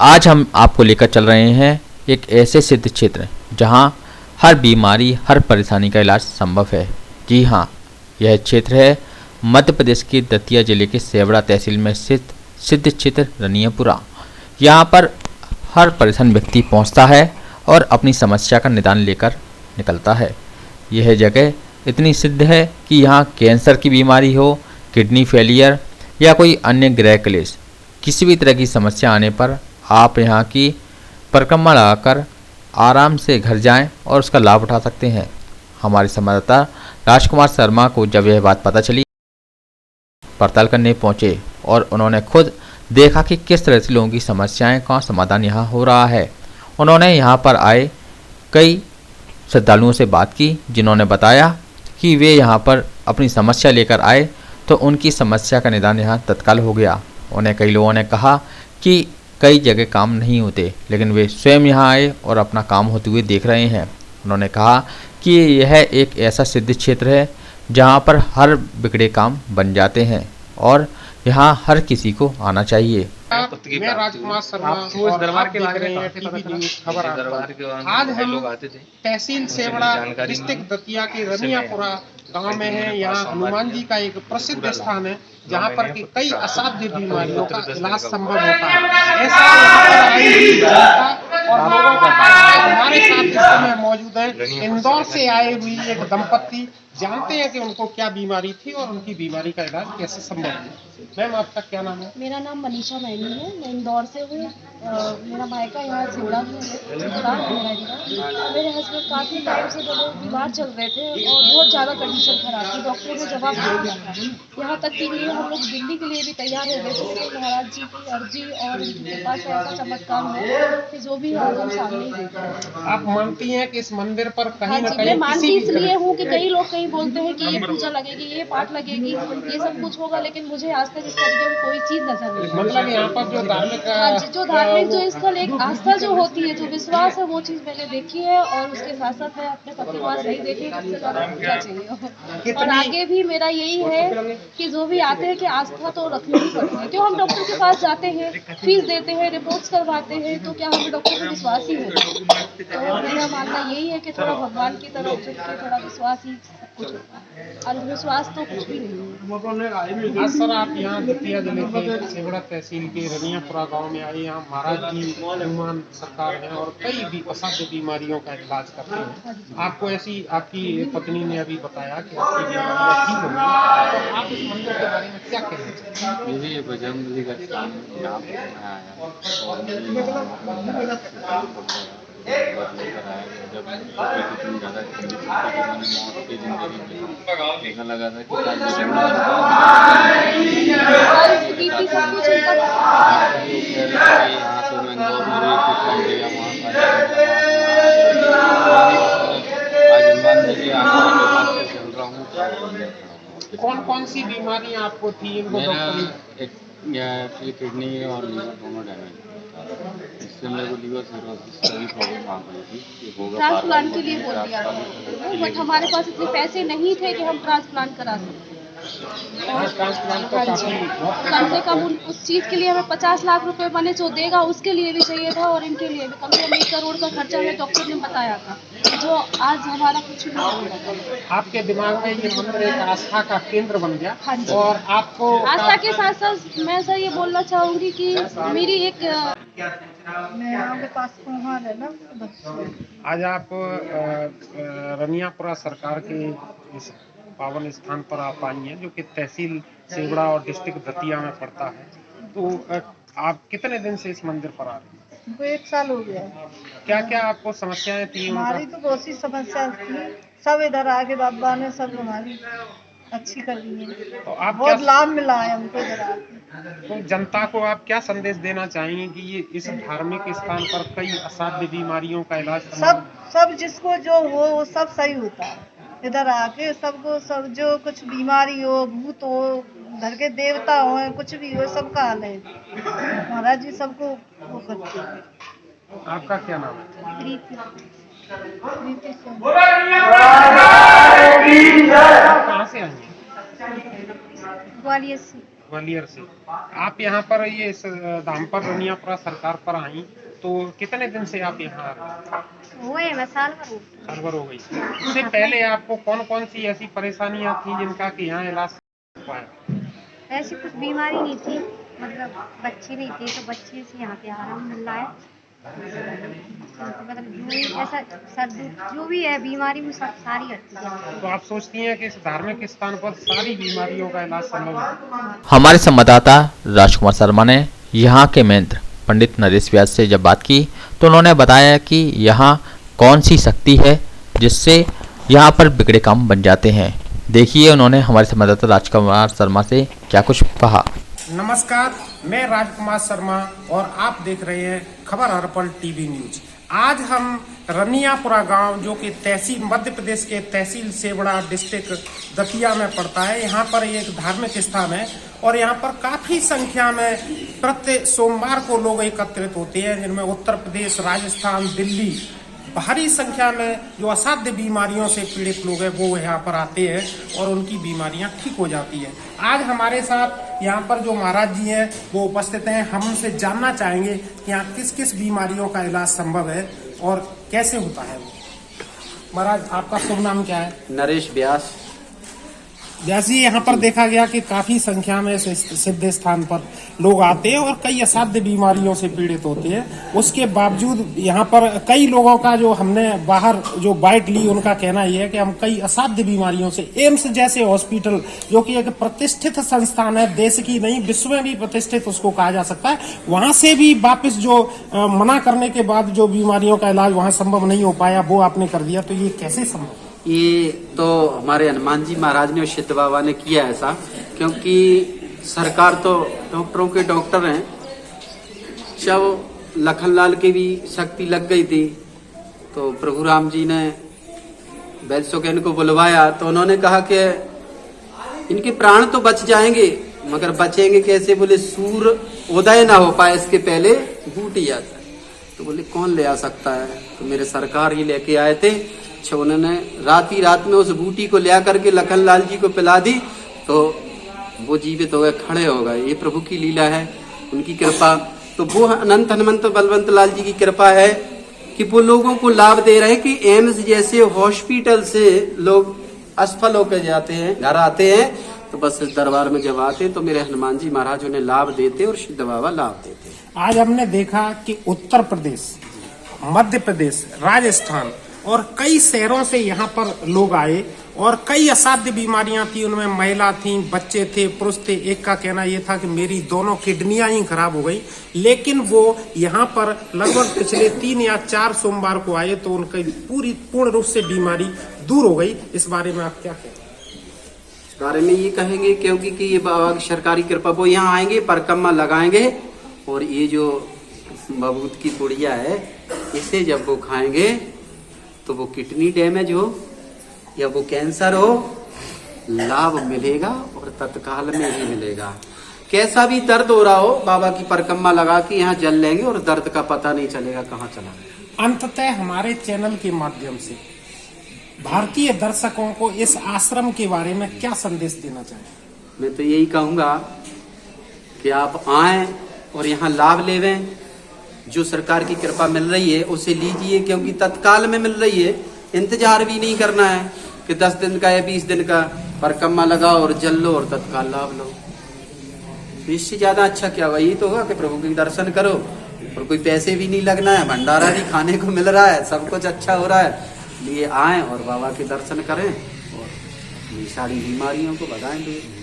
आज हम आपको लेकर चल रहे हैं एक ऐसे सिद्ध क्षेत्र जहां हर बीमारी, हर परेशानी का इलाज संभव है। जी हाँ, यह क्षेत्र है मध्य प्रदेश के दतिया जिले के सेवड़ा तहसील में स्थित सिद्ध क्षेत्र रनियापुरा। यहाँ पर हर परेशान व्यक्ति पहुँचता है और अपनी समस्या का निदान लेकर निकलता है। यह जगह इतनी सिद्ध है कि यहाँ कैंसर की बीमारी हो, किडनी फेलियर या कोई अन्य गृह क्लेश, किसी भी तरह की समस्या आने पर आप यहाँ की परिक्रमा लगाकर आराम से घर जाएं और उसका लाभ उठा सकते हैं। हमारे संवाददाता राजकुमार शर्मा को जब यह बात पता चली, पड़ताल करने पहुँचे और उन्होंने खुद देखा कि किस तरह से लोगों की समस्याएं का समाधान यहाँ हो रहा है। उन्होंने यहाँ पर आए कई श्रद्धालुओं से बात की, जिन्होंने बताया कि वे यहाँ पर अपनी समस्या लेकर आए तो उनकी समस्या का निदान यहाँ तत्काल हो गया। उन्हें कई लोगों ने कहा कि कई जगह काम नहीं होते, लेकिन वे स्वयं यहाँ आए और अपना काम होते हुए देख रहे हैं। उन्होंने कहा कि यह एक ऐसा सिद्ध क्षेत्र है जहाँ पर हर बिगड़े काम बन जाते हैं और यहाँ हर किसी को आना चाहिए। मैं राजकुमार शर्मा और आप देख रहे हैं टीवी न्यूज खबर आज हम तहसील सेवड़ा डिस्ट्रिक्ट दतिया के रनियापुरा गांव में है। यहाँ हनुमान जी का एक प्रसिद्ध स्थान है जहाँ पर कि कई असाध्य बीमारियों का इलाज संभव होता है। ऐसा यहाँ पर आई हुई जनता और लोगों का हमारे साथ इस समय मौजूद है। इंदौर से आए हुई एक दंपत्ति जानते हैं कि उनको क्या बीमारी थी और उनकी बीमारी का इलाज कैसे संभव है। मैम, आपका क्या नाम है? मेरा नाम मनीषा मैनी है। मैं इंदौर से हूँ। मेरा भाई यहाँ सेवड़ा में है। मेरे हस्बैंड काफ़ी टाइम से दोनों बीमार चल रहे थे और बहुत ज़्यादा कंडीशन खराब थी। डॉक्टरों ने जवाब दे दिया था, यहाँ तक कि हम लोग दिल्ली के लिए भी तैयार हो गए थे। महाराज जी की अर्जी और उनके पास ऐसा चमत्कार है कि जो भी है हम सामने ही देखते हैं। आप मानती हैं कि इस मंदिर पर कहीं हाँ न जी, कहीं मैं मानती इसलिए हूँ कि कई लोग कहीं बोलते हैं कि ये पूजा लगेगी, ये पाठ लगेगी, ये सब कुछ होगा, लेकिन मुझे आज तक इस तरीके की कोई चीज नजर नहीं आई। मतलब यहाँ पर जो धार्मिक हाँ जी, जो धार्मिक जो स्थल एक आस्था जो होती है, जो विश्वास है, वो चीज मैंने देखी है और उसके साथ साथ मैं अपने पति पास नहीं देखी। इससे ज्यादा क्या चाहिए। और आगे भी मेरा यही है कि जो भी आते हैं कि आस्था तो रखनी ही पड़ती है। क्यों हम डॉक्टर के पास जाते हैं, फीस देते हैं, रिपोर्ट्स करवाते हैं, तो क्या हमें डॉक्टर पर विश्वास ही होगा? तो मेरा मानना यही है कि थोड़ा भगवान की तरफ झुक के थोड़ा विश्वास ही कुछ होता है। अंधविश्वास तो कुछ भी नहीं है। सर, आप यहाँ दतिया जिले के सेवड़ा तहसील के रनियापुरा गांव में आए। यहाँ महाराज जी हनुमान सरकार है और कई भी असाध्य बीमारियों का इलाज करते हैं। आपको ऐसी आपकी पत्नी ने अभी बताया कि आपकी बीमारियाँ ठीक हो गई, तो आप इस मंदिर के बारे में क्या कहना चाहते हैं? ये बजरंगबली का स्थान है, यहाँ पे मैं आया और लेकर आया। जब इतनी ज़्यादा मौत की जिंदगी में देखने लगा था कि यहाँ से मैं इंदौर में ट्रीटमेंट लिया, आज हनुमान जी की आशीर्वाद के साथ चल रहा हूँ। कौन कौन सी बीमारियाँ आपको थी? इनको डॉक्टर एक किडनी और लीवर दोनों डैमेज, इससे मेरे को लीवर सिरोसिस की प्रॉब्लम आ गई थी। ट्रांसप्लांट के लिए बोल दिया था, बट हमारे पास इतने पैसे नहीं थे कि हम ट्रांसप्लांट करा सकते। ट्रांसप्लांट तो काफी कम से कम उस चीज़ के लिए हमें 50 लाख रुपए मैंने जो देगा उसके लिए भी चाहिए था और इनके लिए भी कम से कम 1 करोड़ का खर्चा हमें डॉक्टर ने बताया था, जो आज हमारा कुछ नहीं हुआ। आपके दिमाग में ये मंदिर एक आस्था का केंद्र बन गया। हाँ जी। और आपको आस्था के साथ साथ मैं सर ये बोलना चाहूँगी कि मेरी एक आज आप रनियापुरा सरकार के इस पावन स्थान पर आप आई हैं, जो कि तहसील सेवड़ा और डिस्ट्रिक्ट दतिया में पड़ता है। तो आप कितने दिन से इस मंदिर पर आ रहे हैं? हमको 1 साल हो गया। क्या क्या आपको समस्याएं थी? हमारी तो बहुत सी समस्या थी, सब इधर आके बाबा ने सब हमारी अच्छी कर दी है। तो आप बहुत लाभ मिला है हमको इधर आके। तो जनता को आप क्या संदेश देना चाहेंगे कि ये इस धार्मिक स्थान पर कई असाध्य बीमारियों का इलाज सब जिसको जो हो वो सब सही होता है। इधर आके सबको सब जो कुछ बीमारी हो, भूत हो, घर के देवता हो, कुछ भी हो, सबका हाल है। महाराज जी सबको वो करते हैं। आपका क्या नाम है? प्रीति। कहाँ से आई हैं? ग्वालियर से। ग्वालियर से। आप यहाँ पर ये इस धाम पर रनियापुरा सरकार पर आई, तो कितने दिन से आप यहाँ आ रहे हैं? हुए मैं साल साल भर हो गई। इससे पहले आपको कौन कौन सी ऐसी परेशानियाँ थी जिनका कि यहाँ इलाज हो पाया? ऐसी कुछ बीमारी नहीं थी, मतलब बच्चे नहीं थे, तो बच्चे से यहाँ पे आराम मिल रहा है। मतलब जो भी ऐसा सर्दी जो भी है बीमारी में सब सारी हटती है। तो आप सोचती हैं कि इस धार्मिक स्थान पर सारी बीमारियों का इलाज संभव है? हमारे संवाददाता राजकुमार शर्मा ने यहाँ के मेंत्र पंडित नरेश व्यास से जब बात की तो उन्होंने बताया कि यहाँ कौन सी शक्ति है जिससे यहाँ पर बिगड़े काम बन जाते हैं। देखिए उन्होंने हमारे संवाददाता राजकुमार शर्मा से क्या कुछ कहा। नमस्कार, मैं राजकुमार शर्मा और आप देख रहे हैं खबर हरपल टीवी न्यूज। आज हम रनियापुरा गांव जो कि तहसील मध्य प्रदेश के तहसील सेवड़ा डिस्ट्रिक्ट दतिया में पड़ता है, यहाँ पर एक धार्मिक स्थान है और यहाँ पर काफी संख्या में प्रत्येक सोमवार को लोग एकत्रित होते हैं, जिनमें उत्तर प्रदेश, राजस्थान, दिल्ली भारी संख्या में जो असाध्य बीमारियों से पीड़ित लोग हैं वो यहाँ पर आते हैं और उनकी बीमारियां ठीक हो जाती है। आज हमारे साथ यहाँ पर जो महाराज जी हैं वो उपस्थित हैं। हम उनसे जानना चाहेंगे कि यहाँ किस किस बीमारियों का इलाज संभव है और कैसे होता है वो। महाराज, आपका शुभ नाम क्या है? नरेश व्यास। जैसे यहाँ पर देखा गया कि काफी संख्या में सिद्ध स्थान पर लोग आते हैं और कई असाध्य बीमारियों से पीड़ित होते हैं। उसके बावजूद यहाँ पर कई लोगों का जो हमने बाहर जो बाइट ली उनका कहना यह है कि हम कई असाध्य बीमारियों से, एम्स जैसे हॉस्पिटल जो कि एक प्रतिष्ठित संस्थान है, देश की नहीं विश्व में भी प्रतिष्ठित उसको कहा जा सकता है, वहां से भी वापस जो मना करने के बाद जो बीमारियों का इलाज वहां संभव नहीं हो पाया वो आपने कर दिया, तो ये कैसे संभव? ये तो हमारे हनुमान जी महाराज ने और सिद्ध बाबा ने किया ऐसा, क्योंकि सरकार तो डॉक्टरों के डॉक्टर हैं। जब लखनलाल की भी शक्ति लग गई थी तो प्रभु राम जी ने वैद्य को बुलवाया तो उन्होंने कहा कि इनके प्राण तो बच जाएंगे, मगर बचेंगे कैसे? बोले सूर्य उदय ना हो पाए इसके पहले बूट ही आता है। तो बोले कौन ले आ सकता है? तो मेरे सरकार ही लेके आए थे। उन्होंने रात में उस बूटी को ले करके लखनलाल जी को पिला दी तो वो जीवित हो गए, खड़े हो गए। ये प्रभु की लीला है, उनकी कृपा। तो वो अनंत हनुमंत बलवंत लाल जी की कृपा है कि वो लोगों को लाभ दे रहे हैं कि एम्स जैसे हॉस्पिटल से लोग असफल होकर जाते हैं, घर आते हैं, तो बस इस दरबार में जब आते तो मेरे हनुमान जी महाराज उन्हें लाभ देते और सिद्ध बाबा लाभ देते। आज हमने देखा कि उत्तर प्रदेश, मध्य प्रदेश, राजस्थान और कई शहरों से यहाँ पर लोग आए और कई असाध्य बीमारियां थी, उनमें महिला थी, बच्चे थे, पुरुष थे। एक का कहना यह था कि मेरी दोनों किडनियां ही खराब हो गई, लेकिन वो यहाँ पर लगभग पिछले 3 या 4 सोमवार को आए तो उनकी पूर्ण रूप से बीमारी दूर हो गई। इस बारे में आप क्या कहेंगे? इस बारे में ये कहेंगे क्योंकि कि ये बाबा की सरकारी कृपा, वो यहाँ आएंगे, परिक्रमा लगाएंगे और ये जो बबूत की पुड़िया है इसे जब वो खाएंगे तो वो किडनी डैमेज हो या वो कैंसर हो, लाभ मिलेगा और तत्काल में ही मिलेगा। कैसा भी दर्द हो रहा हो, बाबा की परिक्रमा लगा के यहाँ जल लेंगे और दर्द का पता नहीं चलेगा कहाँ चला गया। अंततः हमारे चैनल के माध्यम से भारतीय दर्शकों को इस आश्रम के बारे में क्या संदेश देना चाहिए? मैं तो यही कहूँगा कि आप आएं और यहाँ लाभ लेवें। जो सरकार की कृपा मिल रही है उसे लीजिए, क्योंकि तत्काल में मिल रही है। इंतजार भी नहीं करना है कि 10 दिन का या 20 दिन का, परिक्रमा लगाओ और जल लो और तत्काल लाभ लो। इससे ज्यादा अच्छा क्या हुआ? ये तो होगा कि प्रभु के दर्शन करो और कोई पैसे भी नहीं लगना है, भंडारा भी खाने को मिल रहा है, सब कुछ अच्छा हो रहा है। लिए आए और बाबा के दर्शन करें और ये सारी बीमारियों को भगाएं।